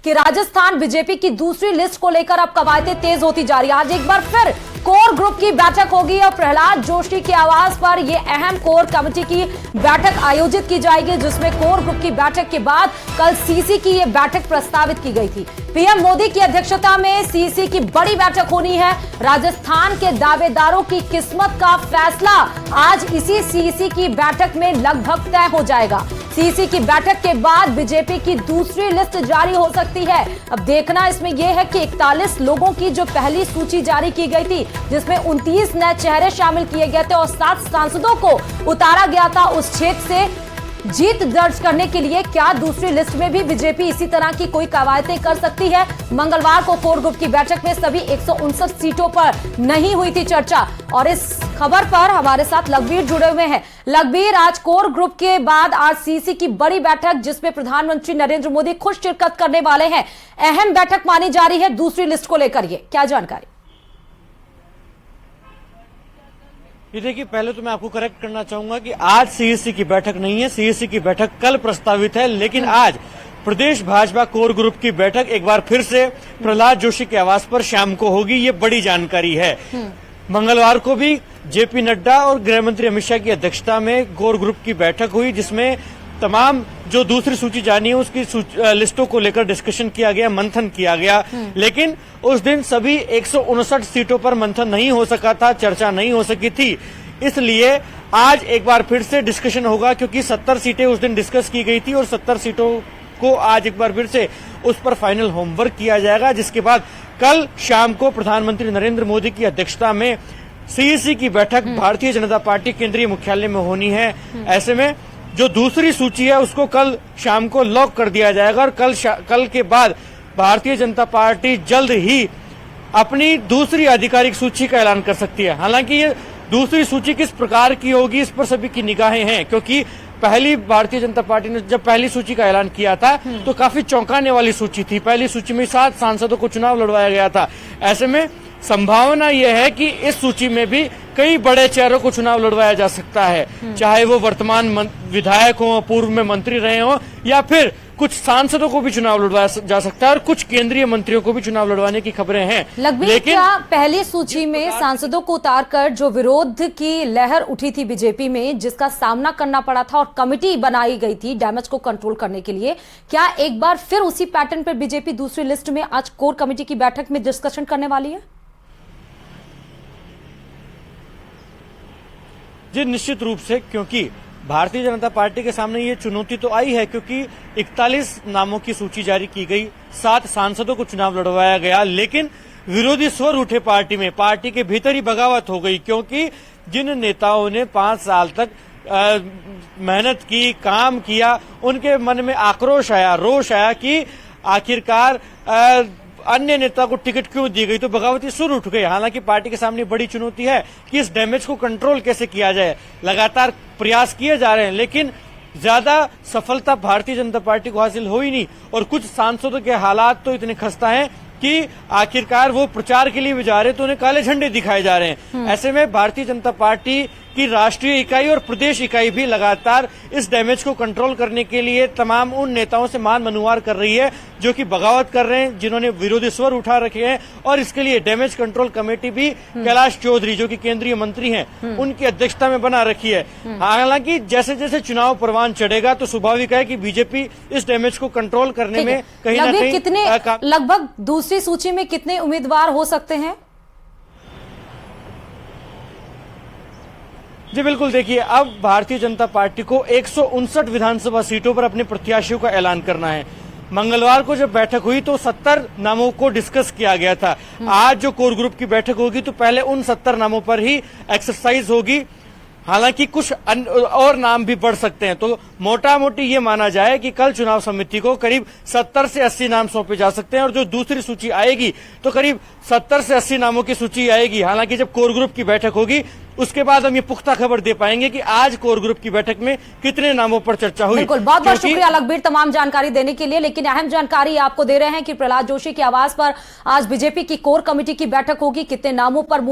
कि राजस्थान बीजेपी की दूसरी लिस्ट को लेकर अब कवायदें तेज होती जा रही है। आज एक बार फिर कोर ग्रुप की बैठक होगी और प्रहलाद जोशी के आवास पर यह अहम कोर कमेटी की बैठक आयोजित की जाएगी, जिसमें कोर ग्रुप की बैठक के बाद कल सीसी की यह बैठक प्रस्तावित की गई थी। पीएम मोदी की अध्यक्षता में सीसी की बड़ी बैठक होनी है। राजस्थान के दावेदारों की किस्मत का फैसला आज इसी सीसी की बैठक में लगभग तय हो जाएगा। सीसी की बैठक के बाद बीजेपी की दूसरी लिस्ट जारी हो सकती है। अब देखना इसमें यह है कि 41 लोगों की जो पहली सूची जारी की गई थी, जिसमें 29 नए चेहरे शामिल किए गए थे और 7 सांसदों को उतारा गया था उस क्षेत्र से जीत दर्ज करने के लिए, क्या दूसरी लिस्ट में भी बीजेपी इसी तरह की कोई कवायदें कर सकती है? मंगलवार को कोर ग्रुप की बैठक में सभी 159 सीटों पर नहीं हुई थी चर्चा और इस खबर पर हमारे साथ लखबीर जुड़े हुए हैं। लखबीर, आज कोर ग्रुप के बाद आज सीसी की बड़ी बैठक जिसमें प्रधानमंत्री नरेंद्र मोदी खुद शिरकत करने वाले हैं, अहम बैठक मानी जा रही है दूसरी लिस्ट को लेकर, ये क्या जानकारी? ये देखिए, पहले तो मैं आपको करेक्ट करना चाहूंगा कि आज सीएससी की बैठक नहीं है। सीएससी की बैठक कल प्रस्तावित है, लेकिन आज प्रदेश भाजपा कोर ग्रुप की बैठक एक बार फिर से प्रहलाद जोशी के आवास पर शाम को होगी। ये बड़ी जानकारी है। मंगलवार को भी जेपी नड्डा और गृह मंत्री अमित शाह की अध्यक्षता में कोर ग्रुप की बैठक हुई, जिसमें तमाम जो दूसरी सूची जानी है उसकी लिस्टों को लेकर डिस्कशन किया गया, मंथन किया गया। लेकिन उस दिन सभी 159 सीटों पर मंथन नहीं हो सका था, चर्चा नहीं हो सकी थी। इसलिए आज एक बार फिर से डिस्कशन होगा, क्योंकि 70 सीटें उस दिन डिस्कस की गई थी और 70 सीटों को आज एक बार फिर से उस पर फाइनल होमवर्क किया जाएगा, जिसके बाद कल शाम को प्रधानमंत्री नरेंद्र मोदी की अध्यक्षता में सीईसी की बैठक भारतीय जनता पार्टी केंद्रीय मुख्यालय में होनी है। ऐसे में जो दूसरी सूची है उसको कल शाम को लॉक कर दिया जाएगा और कल के बाद भारतीय जनता पार्टी जल्द ही अपनी दूसरी आधिकारिक सूची का ऐलान कर सकती है। हालांकि ये दूसरी सूची किस प्रकार की होगी इस पर सभी की निगाहें हैं, क्योंकि पहली भारतीय जनता पार्टी ने जब पहली सूची का ऐलान किया था तो काफी चौंकाने वाली सूची थी। पहली सूची में 7 सांसदों को चुनाव लड़वाया गया था। ऐसे में संभावना यह है कि इस सूची में भी कई बड़े चेहरों को चुनाव लड़वाया जा सकता है, चाहे वो वर्तमान विधायक हो, पूर्व में मंत्री रहे हो, या फिर कुछ सांसदों को भी चुनाव लड़वाया जा सकता है और कुछ केंद्रीय मंत्रियों को भी चुनाव लड़वाने की खबरें हैं। लेकिन क्या पहली सूची में सांसदों को उतारकर जो विरोध की लहर उठी थी बीजेपी में, जिसका सामना करना पड़ा था और कमेटी बनाई गई थी डैमेज को कंट्रोल करने के लिए, क्या एक बार फिर उसी पैटर्न पर बीजेपी दूसरी लिस्ट में आज कोर कमेटी की बैठक में डिस्कशन करने वाली है? जी निश्चित रूप से, क्योंकि भारतीय जनता पार्टी के सामने ये चुनौती तो आई है, क्योंकि 41 नामों की सूची जारी की गई, 7 सांसदों को चुनाव लड़वाया गया, लेकिन विरोधी स्वर उठे पार्टी में, पार्टी के भीतर ही बगावत हो गई, क्योंकि जिन नेताओं ने 5 साल तक मेहनत की, काम किया, उनके मन में आक्रोश आया, रोष आया कि आखिरकार अन्य नेता को टिकट क्यों दी गई, तो बगावती सुर उठ गए। हालांकि पार्टी के सामने बड़ी चुनौती है कि इस डैमेज को कंट्रोल कैसे किया जाए। लगातार प्रयास किए जा रहे हैं, लेकिन ज्यादा सफलता भारतीय जनता पार्टी को हासिल हो ही नहीं और कुछ सांसदों के हालात तो इतने खस्ता हैं कि आखिरकार वो प्रचार के लिए भी जा रहे हैं तो उन्हें काले झंडे दिखाए जा रहे हैं। ऐसे में भारतीय जनता पार्टी की राष्ट्रीय इकाई और प्रदेश इकाई भी लगातार इस डैमेज को कंट्रोल करने के लिए तमाम उन नेताओं से मान मनुवार कर रही है जो कि बगावत कर रहे हैं, जिन्होंने विरोधी स्वर उठा रखे हैं, और इसके लिए डैमेज कंट्रोल कमेटी भी कैलाश चौधरी जो कि केंद्रीय मंत्री हैं उनकी अध्यक्षता में बना रखी है। हालांकि जैसे जैसे चुनाव परवान चढ़ेगा तो स्वाभाविक है कि बीजेपी इस डैमेज को कंट्रोल करने में कहीं ना कहीं कितने लगभग दूसरी सूची में कितने उम्मीदवार हो सकते हैं? जी बिल्कुल, देखिए, अब भारतीय जनता पार्टी को 159 विधानसभा सीटों पर अपने प्रत्याशियों का ऐलान करना है। मंगलवार को जब बैठक हुई तो 70 नामों को डिस्कस किया गया था। आज जो कोर ग्रुप की बैठक होगी तो पहले उन 70 नामों पर ही एक्सरसाइज होगी। हालांकि कुछ और नाम भी बढ़ सकते हैं, तो मोटा मोटी ये माना जाए कि कल चुनाव समिति को करीब 70 से 80 नाम सौंपे जा सकते हैं और जो दूसरी सूची आएगी तो करीब 70 से 80 नामों की सूची आएगी। हालांकि जब कोर ग्रुप की बैठक होगी उसके बाद हम ये पुख्ता खबर दे पाएंगे कि आज कोर ग्रुप की बैठक में कितने नामों पर चर्चा हुई। बिल्कुल, बहुत बहुत शुक्रिया लखबीर तमाम जानकारी देने के लिए। लेकिन अहम जानकारी आपको दे रहे हैं कि प्रहलाद जोशी के आवास पर आज बीजेपी की कोर कमेटी की बैठक होगी, कितने नामों पर